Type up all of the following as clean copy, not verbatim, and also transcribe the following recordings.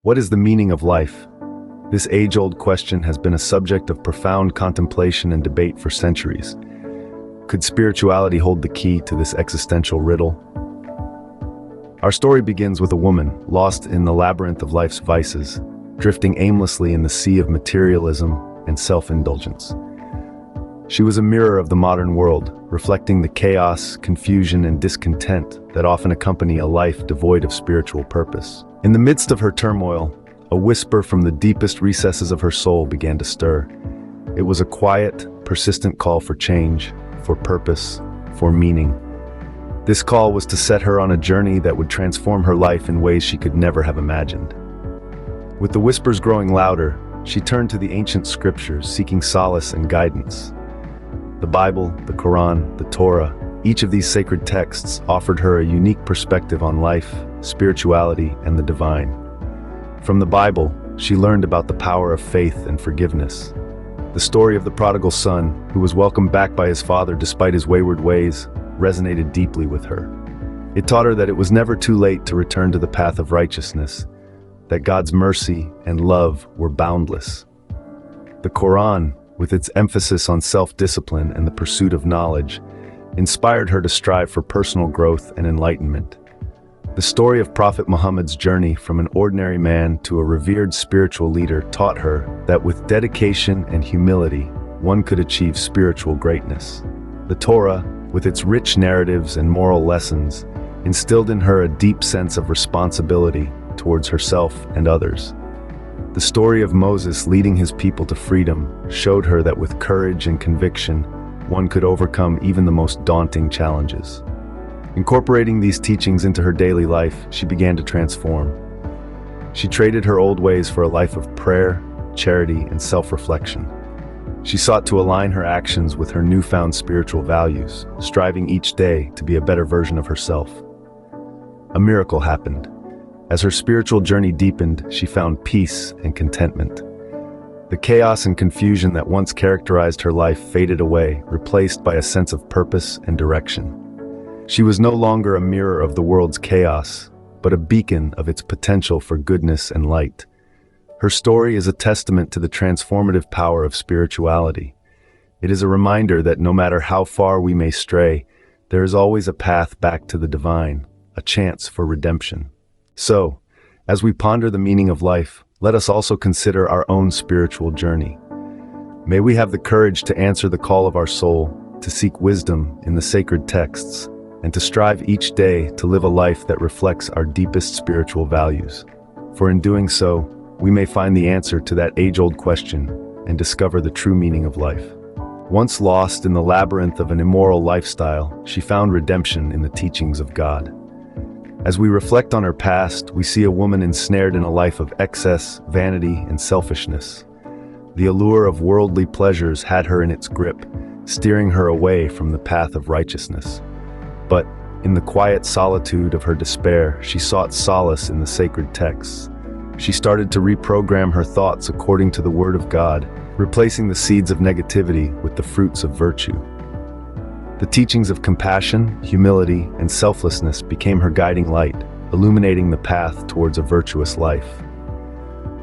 What is the meaning of life? This age-old question has been a subject of profound contemplation and debate for centuries. Could spirituality hold the key to this existential riddle? Our story begins with a woman lost in the labyrinth of life's vices, drifting aimlessly in the sea of materialism and self-indulgence. She was a mirror of the modern world, reflecting the chaos, confusion, and discontent that often accompany a life devoid of spiritual purpose. In the midst of her turmoil, a whisper from the deepest recesses of her soul began to stir. It was a quiet, persistent call for change, for purpose, for meaning. This call was to set her on a journey that would transform her life in ways she could never have imagined. With the whispers growing louder, she turned to the ancient scriptures, seeking solace and guidance. The Bible, the Quran, the Torah, each of these sacred texts offered her a unique perspective on life, spirituality, and the divine. From the Bible, she learned about the power of faith and forgiveness. The story of the prodigal son, who was welcomed back by his father despite his wayward ways, resonated deeply with her. It taught her that it was never too late to return to the path of righteousness, that God's mercy and love were boundless. The Quran, with its emphasis on self-discipline and the pursuit of knowledge, inspired her to strive for personal growth and enlightenment. The story of Prophet Muhammad's journey from an ordinary man to a revered spiritual leader taught her that with dedication and humility, one could achieve spiritual greatness. The Torah, with its rich narratives and moral lessons, instilled in her a deep sense of responsibility towards herself and others. The story of Moses leading his people to freedom showed her that with courage and conviction, one could overcome even the most daunting challenges. Incorporating these teachings into her daily life, she began to transform. She traded her old ways for a life of prayer, charity, and self-reflection. She sought to align her actions with her newfound spiritual values, striving each day to be a better version of herself. A miracle happened. As her spiritual journey deepened, she found peace and contentment. The chaos and confusion that once characterized her life faded away, replaced by a sense of purpose and direction. She was no longer a mirror of the world's chaos, but a beacon of its potential for goodness and light. Her story is a testament to the transformative power of spirituality. It is a reminder that no matter how far we may stray, there is always a path back to the divine, a chance for redemption. So, as we ponder the meaning of life, let us also consider our own spiritual journey. May we have the courage to answer the call of our soul, to seek wisdom in the sacred texts, and to strive each day to live a life that reflects our deepest spiritual values. For in doing so, we may find the answer to that age-old question and discover the true meaning of life. Once lost in the labyrinth of an immoral lifestyle, she found redemption in the teachings of God. As we reflect on her past, we see a woman ensnared in a life of excess, vanity, and selfishness. The allure of worldly pleasures had her in its grip, steering her away from the path of righteousness. But, in the quiet solitude of her despair, she sought solace in the sacred texts. She started to reprogram her thoughts according to the Word of God, replacing the seeds of negativity with the fruits of virtue. The teachings of compassion, humility, and selflessness became her guiding light, illuminating the path towards a virtuous life.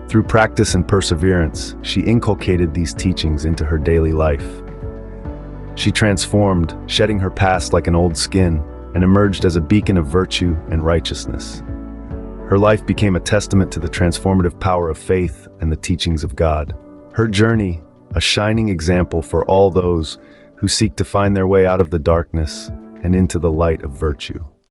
Through practice and perseverance, she inculcated these teachings into her daily life. She transformed, shedding her past like an old skin, and emerged as a beacon of virtue and righteousness. Her life became a testament to the transformative power of faith and the teachings of God. Her journey, a shining example for all those who seek to find their way out of the darkness and into the light of virtue.